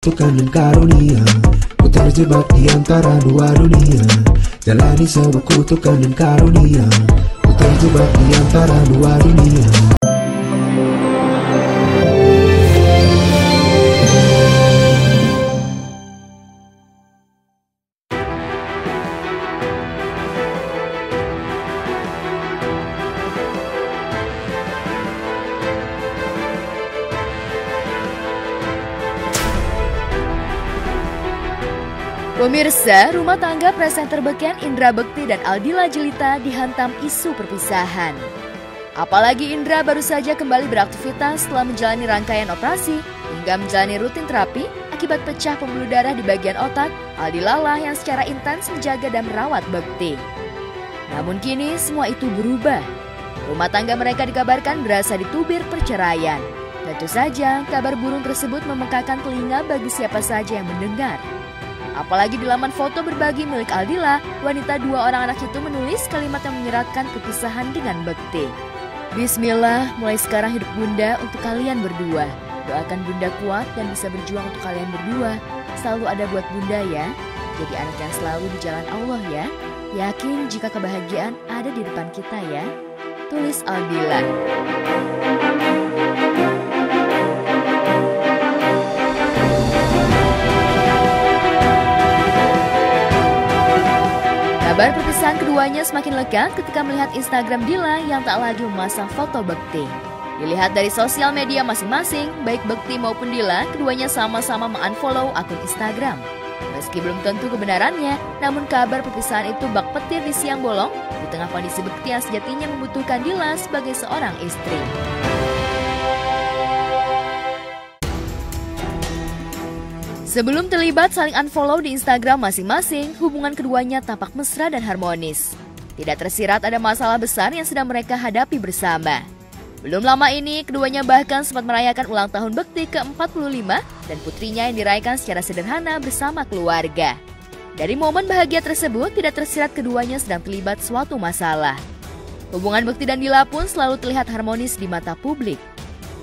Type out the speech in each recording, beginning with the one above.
kutukan dan karunia. Ku terjebak di antara dua dunia, jalani sebuah kutukan dan karunia. Ku terjebak di antara dua dunia. Pemirsa, rumah tangga presenter beken Indra Bekti dan Aldila Jelita dihantam isu perpisahan. Apalagi Indra baru saja kembali beraktivitas setelah menjalani rangkaian operasi hingga menjalani rutin terapi akibat pecah pembuluh darah di bagian otak. Aldila lah yang secara intens menjaga dan merawat Bekti. Namun kini semua itu berubah. Rumah tangga mereka dikabarkan berasa ditubir perceraian. Tentu saja kabar burung tersebut memekakan telinga bagi siapa saja yang mendengar. Apalagi di laman foto berbagi milik Aldila, wanita dua orang anak itu menulis kalimat yang menyeratkan perpisahan dengan Bekti. Bismillah, mulai sekarang hidup bunda untuk kalian berdua. Doakan bunda kuat dan bisa berjuang untuk kalian berdua. Selalu ada buat bunda ya. Jadi anak yang selalu di jalan Allah ya. Yakin jika kebahagiaan ada di depan kita ya. Tulis Aldila. Kabar perpisahan keduanya semakin lekat ketika melihat Instagram Dila yang tak lagi memasang foto Bekti. Dilihat dari sosial media masing-masing, baik Bekti maupun Dila, keduanya sama-sama mengunfollow akun Instagram. Meski belum tentu kebenarannya, namun kabar perpisahan itu bak petir di siang bolong di tengah kondisi Bekti yang sejatinya membutuhkan Dila sebagai seorang istri. Sebelum terlibat saling unfollow di Instagram masing-masing, hubungan keduanya tampak mesra dan harmonis. Tidak tersirat ada masalah besar yang sedang mereka hadapi bersama. Belum lama ini, keduanya bahkan sempat merayakan ulang tahun Bekti ke-45 dan putrinya yang dirayakan secara sederhana bersama keluarga. Dari momen bahagia tersebut, tidak tersirat keduanya sedang terlibat suatu masalah. Hubungan Bekti dan Dila pun selalu terlihat harmonis di mata publik.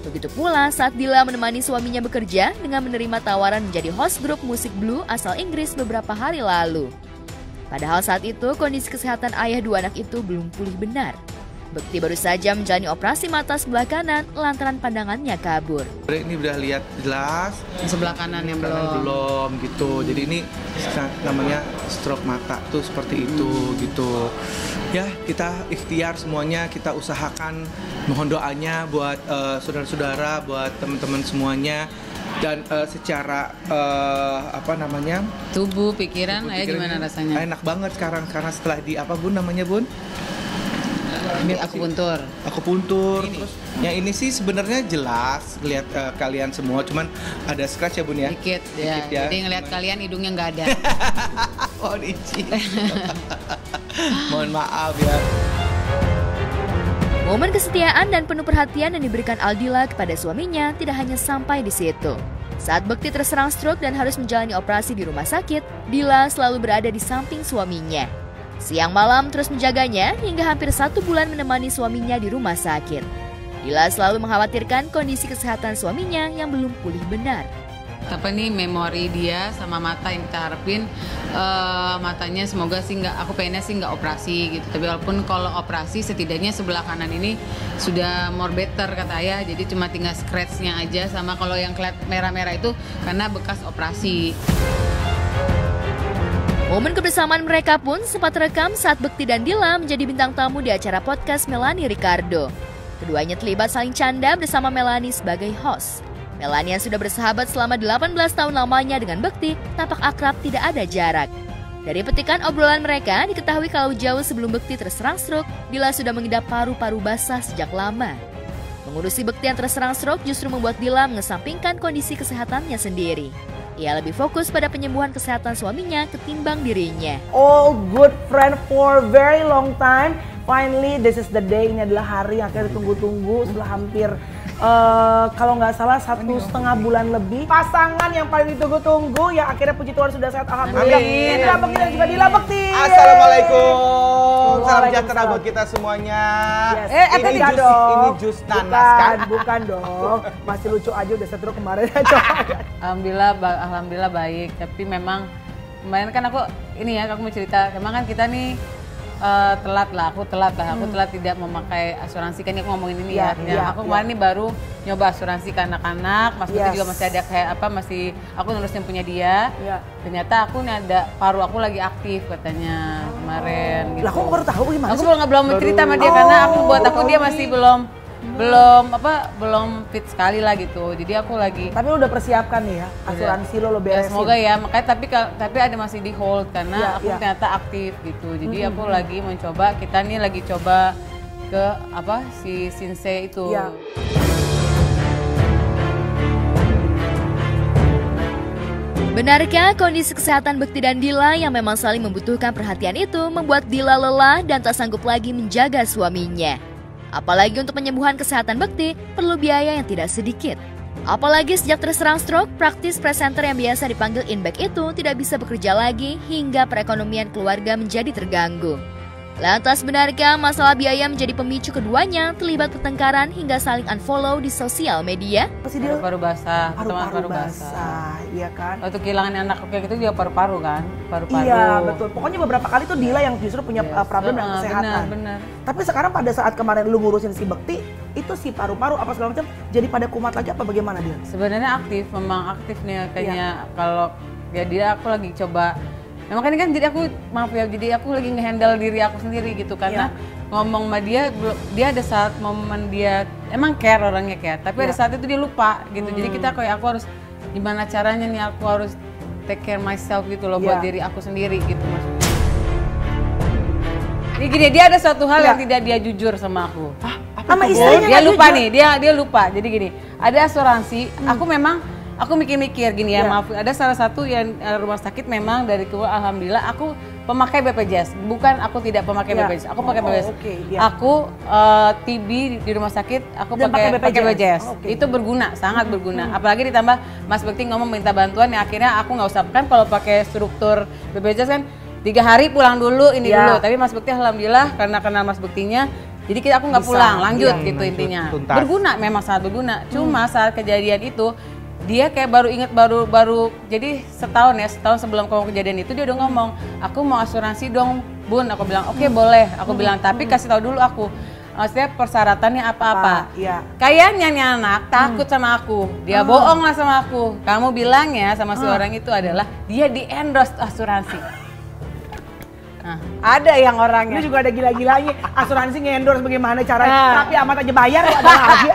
Begitu pula saat Dila menemani suaminya bekerja dengan menerima tawaran menjadi host grup musik Blue asal Inggris beberapa hari lalu. Padahal saat itu kondisi kesehatan ayah dua anak itu belum pulih benar. Bekti baru saja menjalani operasi mata sebelah kanan lantaran pandangannya kabur. Ini udah lihat jelas, sebelah kanan yang belum gitu. Jadi ini namanya stroke mata tuh seperti itu gitu. Ya kita ikhtiar semuanya, kita usahakan, mohon doanya buat saudara-saudara, buat teman-teman semuanya. Dan secara tubuh, pikiran, gimana rasanya? Enak banget sekarang karena setelah di Bun namanya Bun? Akupuntur. Terus yang ini sih sebenarnya jelas lihat kalian semua, cuman ada scratch ya Bun ya? Dikit ya. Jadi ngelihat kalian hidungnya nggak ada. Mohon izin. Mohon maaf ya. Momen kesetiaan dan penuh perhatian yang diberikan Aldila kepada suaminya tidak hanya sampai di situ. Saat Bekti terserang stroke dan harus menjalani operasi di rumah sakit, Dila selalu berada di samping suaminya. Siang malam terus menjaganya hingga hampir 1 bulan menemani suaminya di rumah sakit. Dila selalu mengkhawatirkan kondisi kesehatan suaminya yang belum pulih benar. Memori dia sama mata yang kita harapin, matanya semoga sih aku pengennya sih nggak operasi gitu. Tapi walaupun kalau operasi setidaknya sebelah kanan ini sudah more better kata ayah. Jadi cuma tinggal scratch-nya aja, sama kalau yang merah-merah itu karena bekas operasi. Momen kebersamaan mereka pun sempat rekam saat Bekti dan Dila menjadi bintang tamu di acara podcast Melanie Ricardo. Keduanya terlibat saling canda bersama Melanie sebagai host. Melanie yang sudah bersahabat selama 18 tahun lamanya dengan Bekti, tampak akrab tidak ada jarak. Dari petikan obrolan mereka, diketahui kalau jauh sebelum Bekti terserang stroke, Dila sudah mengidap paru-paru basah sejak lama. Mengurusi Bekti yang terserang stroke justru membuat Dila mengesampingkan kondisi kesehatannya sendiri. Ia lebih fokus pada penyembuhan kesehatan suaminya ketimbang dirinya. All good friend for very long time. Finally, this is the day. Ini adalah hari yang akhirnya ditunggu-tunggu setelah hampir kalau nggak salah 1,5 bulan lebih. Pasangan yang paling ditunggu-tunggu yang akhirnya puji Tuhan sudah sehat, alhamdulillah. Amin. Indra Bekti dan juga Dila Bekti. Assalamualaikum. Salam sejahtera buat kita semuanya. Yes. Ini jus nanas kan? Bukan dong. Masih lucu aja udah setruk kemarin. Alhamdulillah baik. Tapi memang kemarin kan aku mau cerita. Memang kan kita nih aku telat tidak memakai asuransi, kan aku ngomongin ini aku kemarin nih baru nyoba asuransi ke anak-anak. Mas Bekti juga masih ada aku nulisnya punya dia. Ternyata aku nih ada paru aku lagi aktif katanya kemarin gitu. Lah kok baru tahu gimana? Aku belum mau cerita sama dia karena aku dia masih belum fit sekali lah gitu. Jadi aku lagi. Tapi lo udah persiapkan nih ya asuransi lo beresin. Semoga ya, makanya tapi ada masih di hold karena aku ternyata aktif gitu. Jadi aku lagi mencoba, kita nih lagi coba ke si Sinse itu. Benarkah kondisi kesehatan Bekti dan Dila yang memang saling membutuhkan perhatian itu membuat Dila lelah dan tak sanggup lagi menjaga suaminya? Apalagi untuk penyembuhan kesehatan Bekti perlu biaya yang tidak sedikit. Apalagi sejak terserang stroke, praktis presenter yang biasa dipanggil Inback itu tidak bisa bekerja lagi hingga perekonomian keluarga menjadi terganggu. Lantas benarkah masalah biaya menjadi pemicu keduanya terlibat pertengkaran hingga saling unfollow di sosial media? Paru-paru basah, paru-paru basah, iya kan? Waktu kehilangan anak kayak gitu juga paru-paru kan? Paru-paru. Iya betul, pokoknya beberapa kali tuh Dila yang justru punya problem dengan kesehatan. Benar. Tapi sekarang pada saat kemarin lu ngurusin si Bekti, itu si paru-paru apa segala macam jadi pada kumat lagi apa bagaimana dia? Sebenarnya memang aktif nih kayaknya kalau ya dia aku lagi coba. Nah, makanya kan jadi aku lagi ngehandle diri aku sendiri gitu karena ngomong sama dia ada saat momen dia emang orangnya care, tapi ada saat itu dia lupa gitu. Jadi aku harus gimana caranya nih aku harus take care myself gitu loh buat diri aku sendiri gitu maksudnya. Jadi gini, dia ada suatu hal yang tidak dia jujur sama aku. Sama istrinya dia lupa nih, dia lupa. Jadi gini, ada asuransi, aku mikir-mikir gini ya, maaf, ada salah satu yang rumah sakit memang dari keluar alhamdulillah aku pemakai BPJS, bukan aku tidak pemakai BPJS, aku pakai BPJS. Aku TB di rumah sakit, aku pakai BPJS. Itu berguna, sangat berguna. Apalagi ditambah Mas Bekti ngomong minta bantuan, ya akhirnya aku nggak usah kan kalau pakai struktur BPJS kan 3 hari pulang dulu dulu. Tapi Mas Bekti alhamdulillah karena kenal Mas Bektinya. Jadi aku nggak pulang, lanjut gitu intinya. Tuntas. Berguna, memang sangat berguna. Cuma saat kejadian itu dia kayak baru jadi setahun sebelum kejadian itu dia udah ngomong, aku mau asuransi dong Bun. Aku bilang oke, boleh. Aku bilang tapi kasih tahu dulu aku maksudnya persyaratannya apa. Kayaknya nih anak takut sama aku, dia bohong lah sama aku. Kamu bilangnya sama si orang itu adalah dia di endorse asuransi. Nah, ada yang orangnya. Ini juga ada gila-gilanya asuransi nge-endorse bagaimana caranya, tapi amat aja bayar kok ada lagi.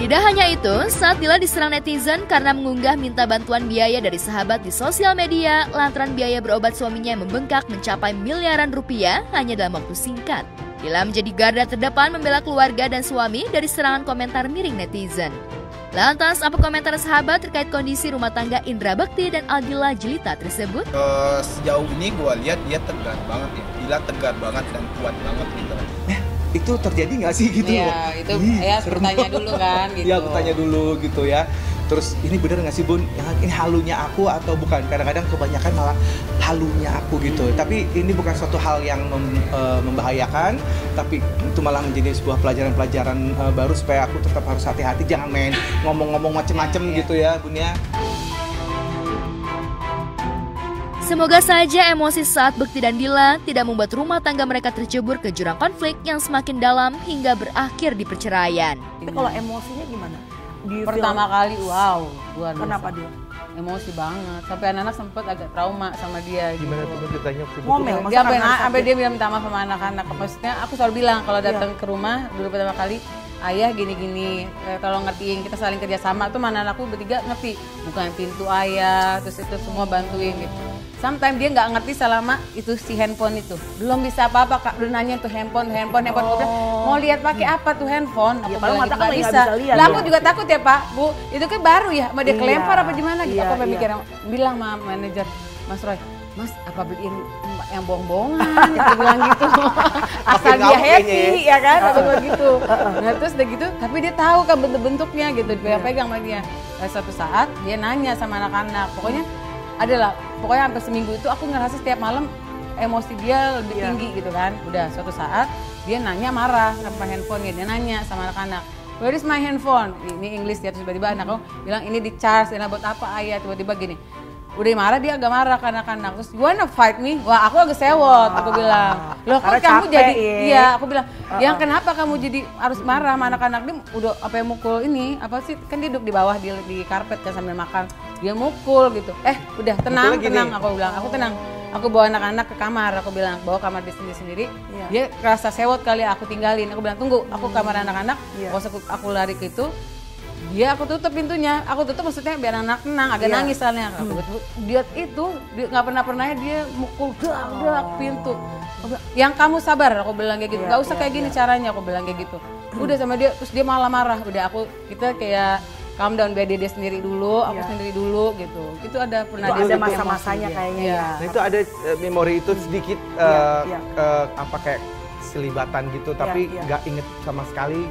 Tidak hanya itu, saat Dila diserang netizen karena mengunggah minta bantuan biaya dari sahabat di sosial media lantaran biaya berobat suaminya yang membengkak mencapai miliaran rupiah hanya dalam waktu singkat. Dila menjadi garda terdepan membela keluarga dan suami dari serangan komentar miring netizen. Lantas, apa komentar sahabat terkait kondisi rumah tangga Indra Bekti dan Aldila Jelita tersebut? Sejauh ini gue lihat dia tegar banget ya, Dila tegar banget dan kuat banget gitu. Itu terjadi nggak sih gitu? Iya, itu ya bertanya dulu kan gitu. Iya, bertanya dulu gitu ya. Terus ini bener nggak sih Bun? Ini halunya aku atau bukan? Kadang-kadang kebanyakan malah halunya aku gitu. Tapi ini bukan suatu hal yang membahayakan, tapi itu malah menjadi sebuah pelajaran-pelajaran baru supaya aku tetap harus hati-hati, jangan main ngomong-ngomong macem-macem gitu ya Bun ya. Semoga saja emosi saat Bekti dan Dila tidak membuat rumah tangga mereka tercebur ke jurang konflik yang semakin dalam hingga berakhir di perceraian. Tapi kalau emosinya gimana? Pertama kali, wow, luar biasa. Kenapa dia? Emosi banget, sampai anak-anak sempat agak trauma sama dia. Gimana gitu. tuh ceritanya? Ngomel, Dia sampai dia bilang minta maaf sama anak-anak. Maksudnya aku selalu bilang kalau datang ke rumah dulu pertama kali, ayah gini-gini, tolong ngertiin, kita saling kerjasama tuh mana anakku bertiga ngerti, bukan pintu ayah, terus itu semua bantuin gitu. Sometimes dia nggak ngerti selama itu si handphone itu belum bisa apa-apa kak, udah nanya tuh handphone. Mau lihat pakai apa tuh handphone? Aku bilang gitu, nggak bisa. Lah aku juga takut ya Pak, Bu, itu kan baru ya, mau dia kelempar apa gimana gitu. Aku mikir bilang sama manajer Mas Roy, Mas apa beliin yang bohong-bohongan, dia bilang gitu. Asal Makin dia ngamuk happy kayaknya ya kan, apa gitu. Nah terus udah gitu, tapi dia tahu kan bentuk-bentuknya gitu, dipegang sama dia. Suatu saat dia nanya sama anak-anak, pokoknya hampir seminggu itu aku ngerasa setiap malam emosi dia lebih tinggi gitu kan. Udah suatu saat dia nanya marah sama handphonenya, dia nanya sama anak-anak, where is my handphone? Ini English dia, terus tiba-tiba anak aku bilang ini di charge, ini buat apa ayah, tiba-tiba gini. Udah marah, dia agak marah ke anak-anak. Terus, you wanna fight me? Wah, aku agak sewot, aku bilang. Loh, kok kamu jadi, iya, aku bilang, yang kenapa kamu jadi harus marah sama anak-anak? Dia udah apa yang mukul ini, apa sih, kan dia duduk di bawah, di karpet kan sambil makan. Dia mukul gitu. Udah tenang, aku bilang, aku tenang. Aku bawa anak-anak ke kamar, aku bilang, bawa kamar dia sendiri-sendiri. Dia kerasa sewot kali, aku tinggalin. Aku bilang, tunggu, aku kamar anak-anak, aku lari ke itu. Dia aku tutup pintunya, aku tutup maksudnya biar anak tenang, agak nangis soalnya. Dia nggak pernah dia mukul dak pintu. Yang kamu sabar, aku bilang kayak gitu. Nggak usah kayak gini caranya, aku bilang kayak gitu. Udah sama dia, terus dia malah marah. Udah kita kayak calm down, biar dia sendiri dulu, aku sendiri dulu gitu. Itu ada pernah itu dia ada masa-masanya kayaknya. Nah itu ada memori itu sedikit apa kayak selibatan gitu, tapi nggak inget sama sekali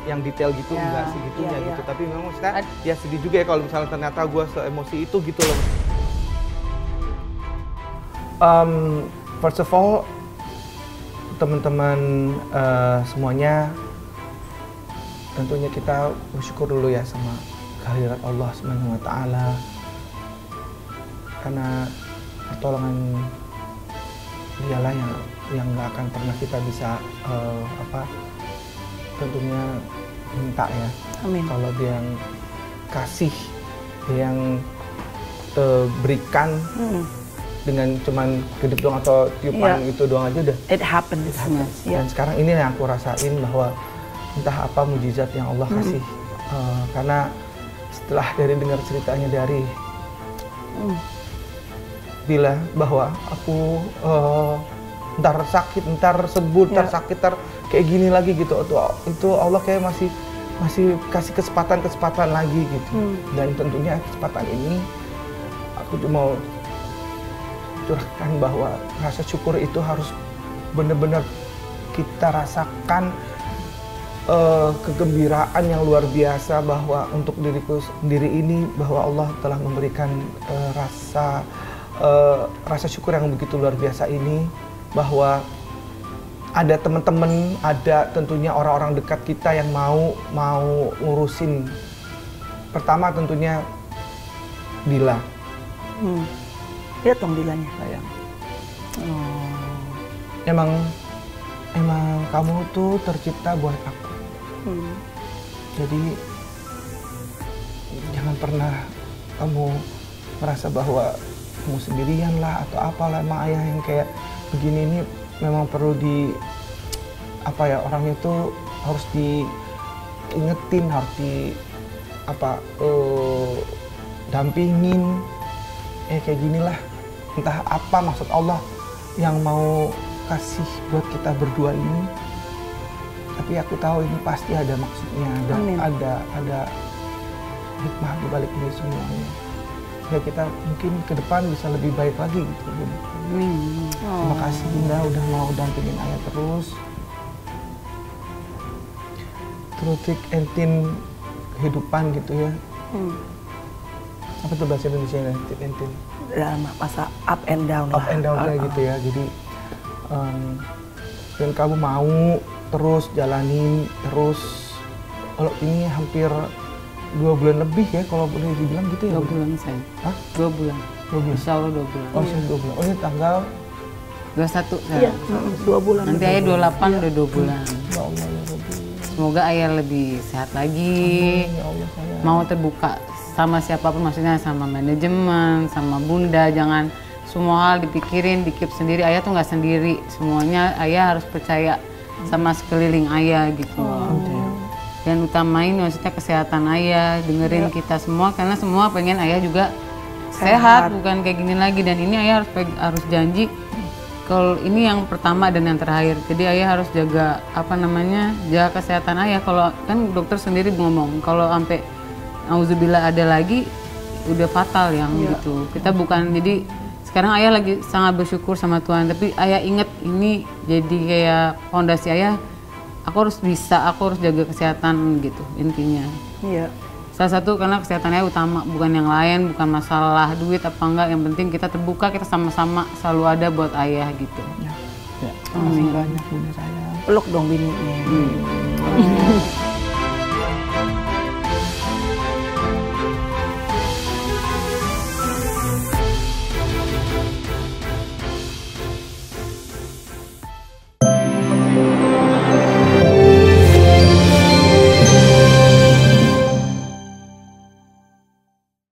yang detail gitu, nggak segitunya gitu. Tapi memang maksudnya ya sedih juga ya kalau misalnya ternyata gue se-emosi itu gitu loh. First of all, teman-teman semuanya, tentunya kita bersyukur dulu ya sama kehadirat Allah Subhanahu wa Ta'ala, karena pertolongan dialah yang nggak akan pernah kita bisa tentunya minta ya. Amin. Kalau dia yang kasih, dia yang berikan dengan cuman kedip doang atau tiupan itu doang aja udah. It happens. Dan sekarang ini yang aku rasain bahwa entah apa mujizat yang Allah kasih. Karena setelah dari dengar ceritanya dari Bila bahwa aku ntar sakit, ntar sembuh, ntar sakit, ntar kayak gini lagi gitu. Itu Allah kayak masih kasih kesempatan lagi gitu. Dan tentunya kesempatan ini aku cuma mau curahkan bahwa rasa syukur itu harus benar-benar kita rasakan, kegembiraan yang luar biasa bahwa untuk diriku sendiri ini bahwa Allah telah memberikan rasa syukur yang begitu luar biasa ini, bahwa ada teman-teman, ada tentunya orang-orang dekat kita yang mau ngurusin. Pertama tentunya Dila. Lihat dong Dilanya. Sayang. Emang kamu tuh tercipta buat aku. Jadi jangan pernah kamu merasa bahwa kamu sendirian lah atau apalah. Emang ayah yang kayak begini ini memang perlu orangnya itu harus diingetin, harus dampingin. Kayak ginilah, entah apa maksud Allah yang mau kasih buat kita berdua ini. Tapi aku tahu ini pasti ada maksudnya, ada hikmah di balik ini semuanya. Ya kita mungkin ke depan bisa lebih baik lagi gitu. Terima kasih Bunda udah mau dampingin ayah terus. Through thick and thin kehidupan gitu ya. Apa tuh bahasa Indonesia ya, thick and thin? Dalam masa up and down Up and down kayak gitu ya. Jadi dan kamu mau terus jalanin terus. Kalau ini hampir 2 bulan lebih ya kalau boleh dibilang gitu ya. 2 bulan sayang. Hah? 2 bulan. 2 bulan. Insya Allah 2 bulan. Oh, 2 bulan. Oh, ini tanggal 21 Iya, sayang. 2 bulan. Nanti ayah 28 udah 2 bulan. Ya Allah ya Rabbi. Semoga ayah lebih sehat lagi. Ya Allah sayang. Mau terbuka sama siapapun, maksudnya sama manajemen, sama Bunda. Jangan semua hal dipikirin, dikip sendiri. Ayah tuh nggak sendiri. Semuanya ayah harus percaya sama sekeliling ayah gitu. Dan utamain maksudnya kesehatan ayah, dengerin kita semua karena semua pengen ayah juga sehat, bukan kayak gini lagi. Dan ini ayah harus janji kalau ini yang pertama dan yang terakhir. Jadi ayah harus jaga jaga kesehatan ayah. Kalau kan dokter sendiri ngomong kalau sampai auzubillah ada lagi udah fatal yang gitu. Kita bukan, jadi sekarang ayah lagi sangat bersyukur sama Tuhan, tapi ayah inget ini jadi kayak fondasi ayah, aku harus jaga kesehatan gitu intinya. Iya. Salah satu karena kesehatan ayah utama, bukan yang lain, bukan masalah duit apa enggak, yang penting kita terbuka, kita sama-sama selalu ada buat ayah gitu. Ya. Terima kasih banyak Bunda sayang. Peluk dong bininya.